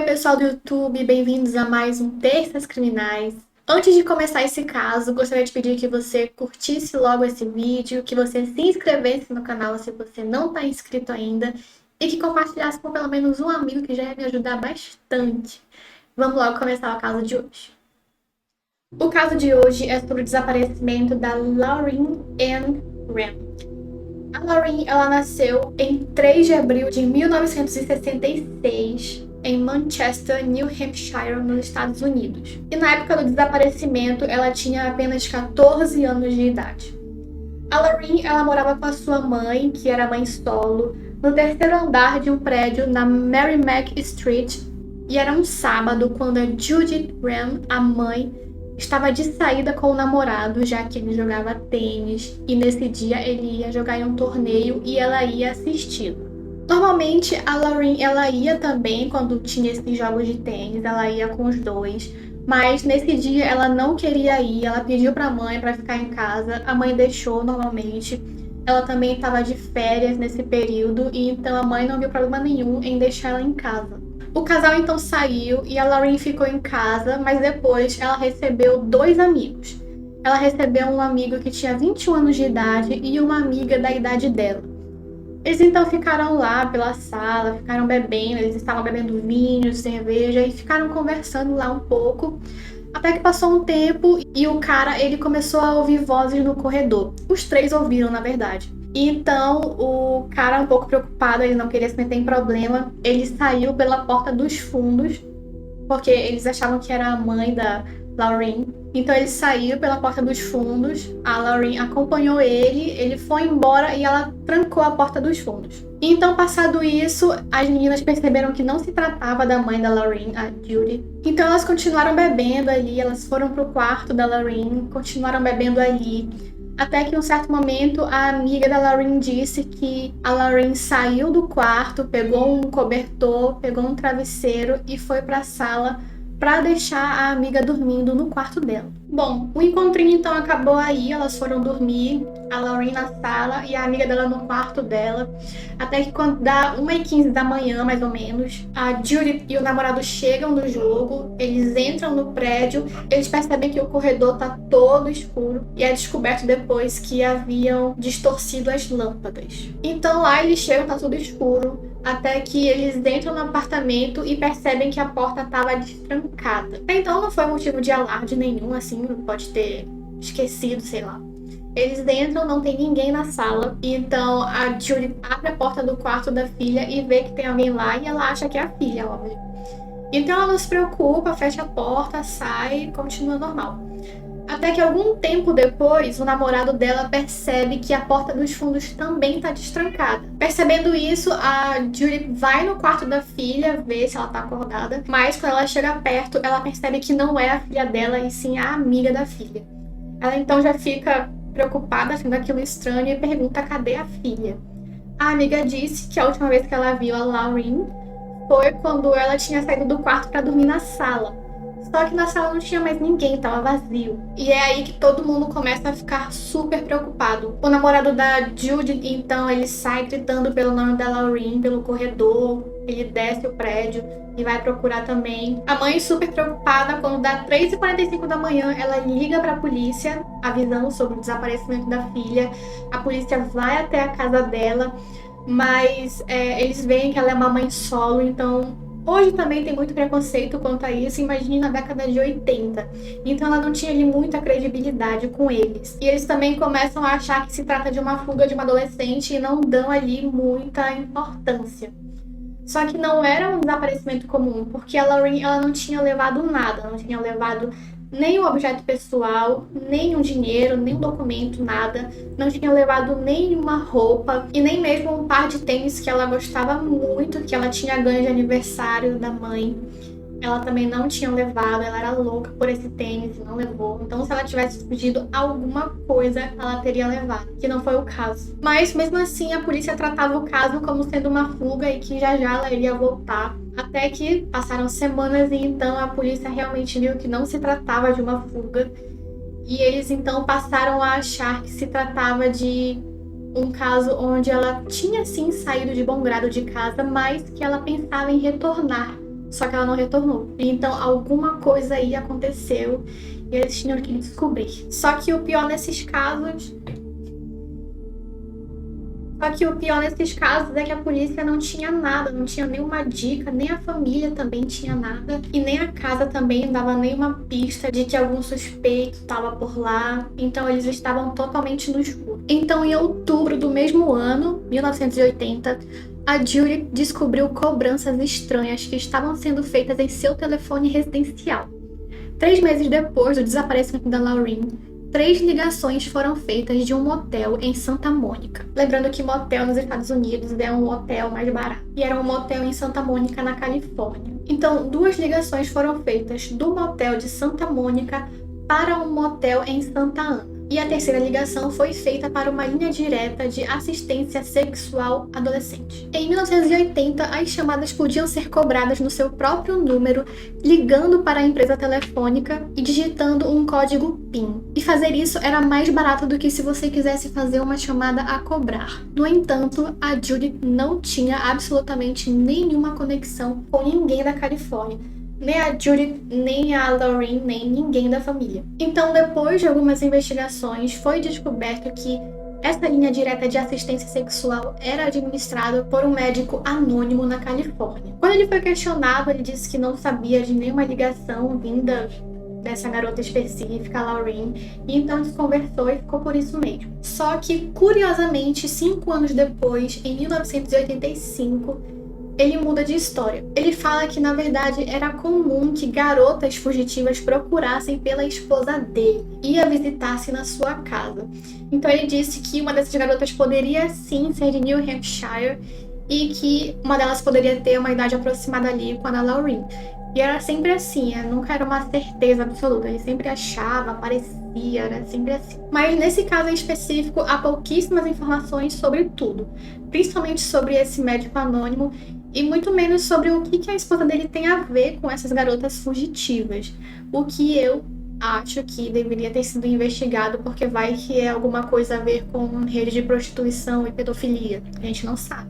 Pessoal do YouTube, bem-vindos a mais um Terças Criminais. Antes de começar esse caso, gostaria de pedir que você curtisse logo esse vídeo, que você se inscrevesse no canal se você não está inscrito ainda e que compartilhasse com pelo menos um amigo que já ia me ajudar bastante. Vamos logo começar o caso de hoje. O caso de hoje é sobre o desaparecimento da Laureen Ann Graham. A Laureen, ela nasceu em 3 de abril de 1966 em Manchester, New Hampshire, nos Estados Unidos. E na época do desaparecimento, ela tinha apenas 14 anos de idade. A Laureen, ela morava com a sua mãe, que era mãe solo, no terceiro andar de um prédio na Merrimack Street, e era um sábado quando a Judith Graham, a mãe, estava de saída com o namorado, já que ele jogava tênis, e nesse dia ele ia jogar em um torneio e ela ia assisti-lo. Normalmente a Laureen, ela ia também quando tinha esses jogos de tênis, ela ia com os dois, mas nesse dia ela não queria ir, ela pediu para a mãe para ficar em casa, a mãe deixou normalmente. Ela também estava de férias nesse período e então a mãe não viu problema nenhum em deixar ela em casa. O casal então saiu e a Laureen ficou em casa, mas depois ela recebeu 2 amigos. Ela recebeu um amigo que tinha 21 anos de idade e uma amiga da idade dela. Eles então ficaram lá pela sala, ficaram bebendo, eles estavam bebendo vinho, cerveja e ficaram conversando lá um pouco. Até que passou um tempo e o cara, ele começou a ouvir vozes no corredor. Os 3 ouviram, na verdade. E então o cara, um pouco preocupado, ele não queria se meter em problema, ele saiu pela porta dos fundos, porque eles achavam que era a mãe da Laureen. Então ele saiu pela porta dos fundos, a Laureen acompanhou ele foi embora e ela trancou a porta dos fundos. Então, passado isso, as meninas perceberam que não se tratava da mãe da Laureen, a Judy. Então elas continuaram bebendo ali, elas foram pro quarto da Laureen, continuaram bebendo ali. Até que em um certo momento a amiga da Laureen disse que a Laureen saiu do quarto, pegou um cobertor, pegou um travesseiro e foi para a sala para deixar a amiga dormindo no quarto dela. Bom, o encontrinho então acabou aí, elas foram dormir, a Laureen na sala e a amiga dela no quarto dela, até que quando dá 1h15 da manhã, mais ou menos, a Judith e o namorado chegam do jogo, eles entram no prédio, eles percebem que o corredor tá todo escuro e é descoberto depois que haviam distorcido as lâmpadas. Então lá eles chegam, tá tudo escuro, até que eles entram no apartamento e percebem que a porta estava destrancada. Então não foi motivo de alarde nenhum, assim, pode ter esquecido, sei lá. Eles entram, não tem ninguém na sala, e então a Judy abre a porta do quarto da filha e vê que tem alguém lá e ela acha que é a filha, óbvio. Então ela não se preocupa, fecha a porta, sai e continua normal. Até que algum tempo depois, o namorado dela percebe que a porta dos fundos também está destrancada. Percebendo isso, a Judy vai no quarto da filha ver se ela está acordada, mas quando ela chega perto, ela percebe que não é a filha dela e sim a amiga da filha. Ela então já fica preocupada, achando aquilo estranho e pergunta cadê a filha. A amiga disse que a última vez que ela viu a Laureen foi quando ela tinha saído do quarto para dormir na sala. Só que na sala não tinha mais ninguém, tava vazio. E é aí que todo mundo começa a ficar super preocupado. O namorado da Judy, então, ele sai gritando pelo nome da Laureen pelo corredor, ele desce o prédio e vai procurar também. A mãe, super preocupada, quando dá 3h45 da manhã, ela liga pra polícia, avisando sobre o desaparecimento da filha. A polícia vai até a casa dela, mas eles veem que ela é uma mãe solo, então hoje também tem muito preconceito quanto a isso, imagine na década de 80. Então ela não tinha ali muita credibilidade com eles. E eles também começam a achar que se trata de uma fuga de uma adolescente e não dão ali muita importância. Só que não era um desaparecimento comum, porque a Laureen, ela não tinha levado nada, não tinha levado nem um objeto pessoal, nem um dinheiro, nem um documento, nada. Não tinha levado nenhuma roupa e nem mesmo um par de tênis que ela gostava muito, que ela tinha ganho de aniversário da mãe. Ela também não tinha levado, ela era louca por esse tênis e não levou. Então, se ela tivesse pedido alguma coisa, ela teria levado, que não foi o caso. Mas, mesmo assim, a polícia tratava o caso como sendo uma fuga e que já ela iria voltar. Até que passaram semanas e então a polícia realmente viu que não se tratava de uma fuga. E eles então passaram a achar que se tratava de um caso onde ela tinha sim saído de bom grado de casa, mas que ela pensava em retornar. só que ela não retornou. Então alguma coisa aí aconteceu e eles tinham que descobrir. Só que o pior nesses casos é que a polícia não tinha nada, não tinha nenhuma dica, nem a família também tinha nada, e nem a casa também dava nenhuma pista de que algum suspeito estava por lá, então eles estavam totalmente no escuro. Então, em outubro do mesmo ano, 1980, a Judy descobriu cobranças estranhas que estavam sendo feitas em seu telefone residencial. 3 meses depois do desaparecimento da Laureen, 3 ligações foram feitas de um motel em Santa Mônica. Lembrando que motel nos Estados Unidos é um hotel mais barato. E era um motel em Santa Mônica, na Califórnia. Então, 2 ligações foram feitas do motel de Santa Mônica para um motel em Santa Ana. E a terceira ligação foi feita para uma linha direta de assistência sexual adolescente. Em 1980, as chamadas podiam ser cobradas no seu próprio número, ligando para a empresa telefônica e digitando um código PIN. E fazer isso era mais barato do que se você quisesse fazer uma chamada a cobrar. No entanto, a Judy não tinha absolutamente nenhuma conexão com ninguém da Califórnia. Nem a Judy, nem a Laureen, nem ninguém da família. Então, depois de algumas investigações, foi descoberto que essa linha direta de assistência sexual era administrada por um médico anônimo na Califórnia. Quando ele foi questionado, ele disse que não sabia de nenhuma ligação vinda dessa garota específica, a Laureen, e então desconversou e ficou por isso mesmo. Só que, curiosamente, 5 anos depois, em 1985, ele muda de história. Ele fala que, na verdade, era comum que garotas fugitivas procurassem pela esposa dele e a visitassem na sua casa. Então ele disse que uma dessas garotas poderia sim ser de New Hampshire e que uma delas poderia ter uma idade aproximada ali com a da Laureen. E era sempre assim, nunca era uma certeza absoluta. Ele sempre achava, parecia, era sempre assim. Mas nesse caso em específico, há pouquíssimas informações sobre tudo. Principalmente sobre esse médico anônimo e muito menos sobre o que a esposa dele tem a ver com essas garotas fugitivas. O que eu acho que deveria ter sido investigado, porque vai que é alguma coisa a ver com rede de prostituição e pedofilia. A gente não sabe.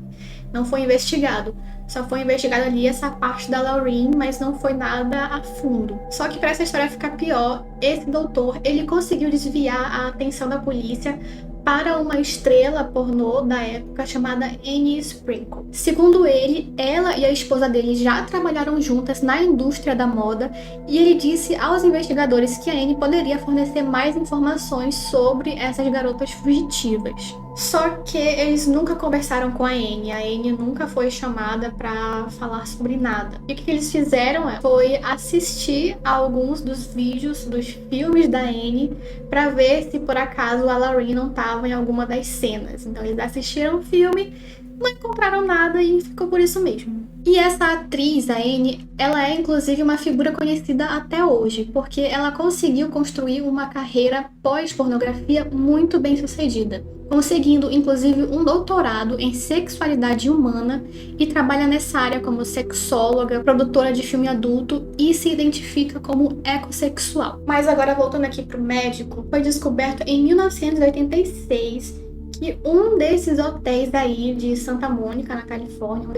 Não foi investigado. Só foi investigado ali essa parte da Laureen, mas não foi nada a fundo. Só que para essa história ficar pior, esse doutor, ele conseguiu desviar a atenção da polícia para uma estrela pornô da época chamada Annie Sprinkle. Segundo ele, ela e a esposa dele já trabalharam juntas na indústria da moda e ele disse aos investigadores que a Annie poderia fornecer mais informações sobre essas garotas fugitivas. Só que eles nunca conversaram com a Annie nunca foi chamada para falar sobre nada. E o que eles fizeram foi assistir a alguns dos vídeos, dos filmes da Annie, para ver se por acaso a Laureen não estava em alguma das cenas. Então eles assistiram o filme, não encontraram nada e ficou por isso mesmo. E essa atriz, a Annie, ela é inclusive uma figura conhecida até hoje, porque ela conseguiu construir uma carreira pós-pornografia muito bem sucedida, conseguindo inclusive um doutorado em sexualidade humana e trabalha nessa área como sexóloga, produtora de filme adulto e se identifica como ecossexual. Mas agora voltando aqui pro médico, foi descoberto em 1986 que um desses hotéis aí de Santa Mônica, na Califórnia,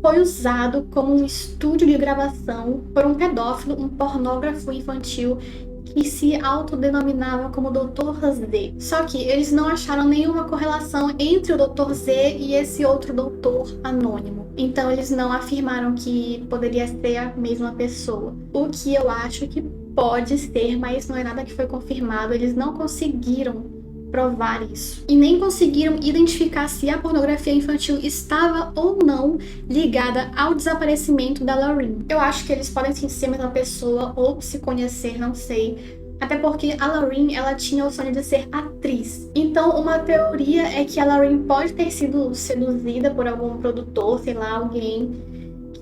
foi usado como um estúdio de gravação por um pedófilo, um pornógrafo infantil que se autodenominava como Dr. Z. Só que eles não acharam nenhuma correlação entre o Dr. Z e esse outro doutor anônimo. Então eles não afirmaram que poderia ser a mesma pessoa. O que eu acho que pode ser, mas não é nada que foi confirmado. Eles não conseguiram provar isso. E nem conseguiram identificar se a pornografia infantil estava ou não ligada ao desaparecimento da Laureen. Eu acho que eles podem sim ser a mesma pessoa ou se conhecer, não sei. Até porque a Laureen, ela tinha o sonho de ser atriz. Então, uma teoria é que a Laureen pode ter sido seduzida por algum produtor, sei lá, alguém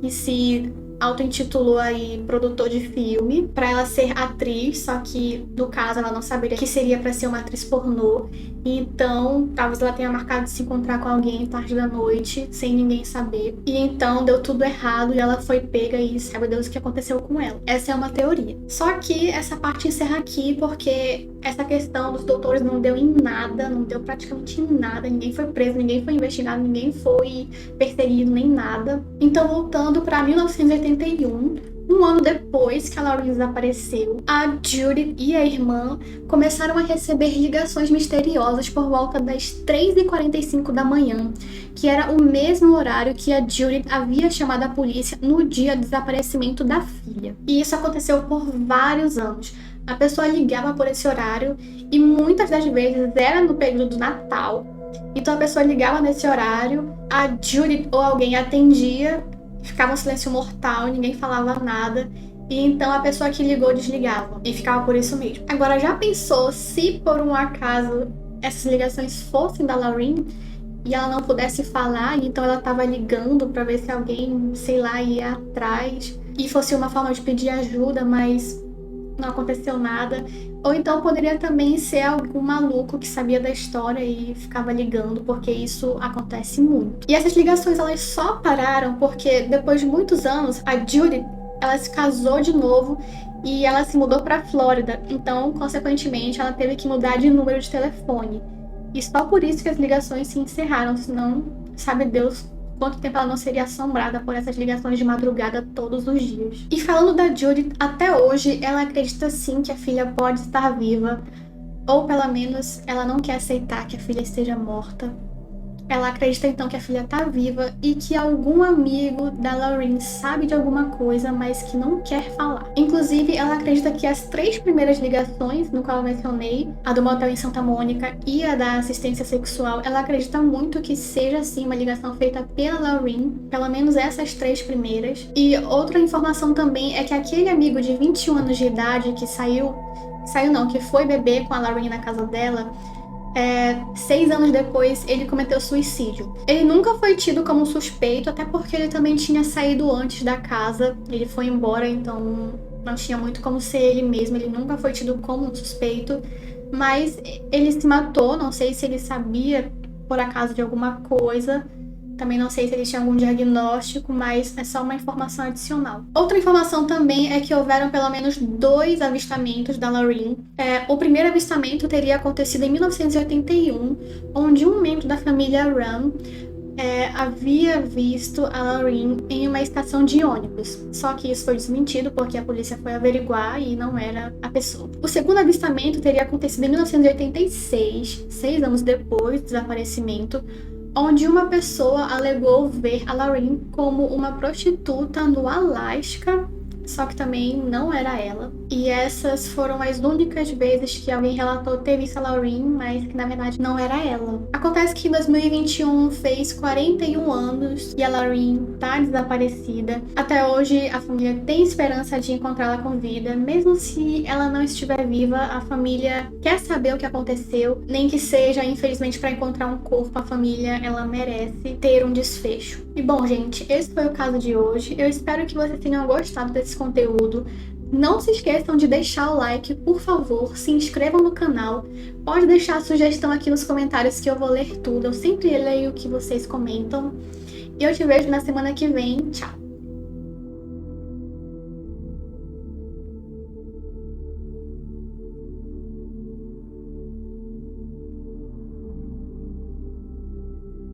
que se auto-intitulou aí produtor de filme para ela ser atriz, só que no caso ela não saberia que seria para ser uma atriz pornô E então, talvez ela tenha marcado de se encontrar com alguém tarde da noite, sem ninguém saber. E então deu tudo errado e ela foi pega e sabe Deus o que aconteceu com ela. Essa é uma teoria. Só que essa parte encerra aqui porque essa questão dos doutores não deu em nada, não deu praticamente em nada. Ninguém foi preso, ninguém foi investigado, ninguém foi perseguido, nem nada. Então, voltando para 1981, um ano depois que a Lauren desapareceu, a Judith e a irmã começaram a receber ligações misteriosas por volta das 3h45 da manhã, que era o mesmo horário que a Judith havia chamado a polícia no dia do desaparecimento da filha. E isso aconteceu por vários anos. A pessoa ligava por esse horário e muitas das vezes era no período do Natal. Então a pessoa ligava nesse horário, a Judith ou alguém atendia, ficava um silêncio mortal, ninguém falava nada. E então a pessoa que ligou desligava. E ficava por isso mesmo. Agora, já pensou se por um acaso essas ligações fossem da Lauren e ela não pudesse falar, e então ela estava ligando para ver se alguém, sei lá, ia atrás e fosse uma forma de pedir ajuda, mas não aconteceu nada. Ou então poderia também ser algum maluco que sabia da história e ficava ligando, porque isso acontece muito. E essas ligações, elas só pararam porque depois de muitos anos, a Judith, ela se casou de novo e ela se mudou para Flórida. Então, consequentemente, ela teve que mudar de número de telefone. E só por isso que as ligações se encerraram, senão, sabe Deus quanto tempo ela não seria assombrada por essas ligações de madrugada todos os dias. E falando da Judith, até hoje ela acredita sim que a filha pode estar viva, ou pelo menos ela não quer aceitar que a filha esteja morta. Ela acredita então que a filha tá viva e que algum amigo da Lauren sabe de alguma coisa, mas que não quer falar. Inclusive, ela acredita que as 3 primeiras ligações, no qual eu mencionei, a do motel em Santa Mônica e a da assistência sexual, ela acredita muito que seja sim uma ligação feita pela Lauren, pelo menos essas 3 primeiras. E outra informação também é que aquele amigo de 21 anos de idade que foi beber com a Lauren na casa dela, 6 anos depois, ele cometeu suicídio. Ele nunca foi tido como suspeito, até porque ele também tinha saído antes da casa. Ele foi embora, então não tinha muito como ser ele mesmo. Ele nunca foi tido como um suspeito. Mas ele se matou, não sei se ele sabia por acaso de alguma coisa. Também não sei se ele tinha algum diagnóstico, mas é só uma informação adicional. Outra informação também é que houveram pelo menos 2 avistamentos da Lauren. O primeiro avistamento teria acontecido em 1981, onde um membro da família Ram havia visto a Lauren em uma estação de ônibus. Só que isso foi desmentido porque a polícia foi averiguar e não era a pessoa. O segundo avistamento teria acontecido em 1986, 6 anos depois do desaparecimento, onde uma pessoa alegou ver a Lauren como uma prostituta no Alasca, só que também não era ela. E essas foram as únicas vezes que alguém relatou ter visto a Lauren, mas que na verdade não era ela. Acontece que em 2021 fez 41 anos e a Lauren tá desaparecida. Até hoje a família tem esperança de encontrá-la com vida, mesmo se ela não estiver viva, a família quer saber o que aconteceu, nem que seja, infelizmente, para encontrar um corpo, a família, ela merece ter um desfecho. E bom, gente, esse foi o caso de hoje. Eu espero que vocês tenham gostado desse conteúdo. Não se esqueçam de deixar o like, por favor, se inscrevam no canal. Pode deixar a sugestão aqui nos comentários que eu vou ler tudo. Eu sempre leio o que vocês comentam. E eu te vejo na semana que vem. Tchau!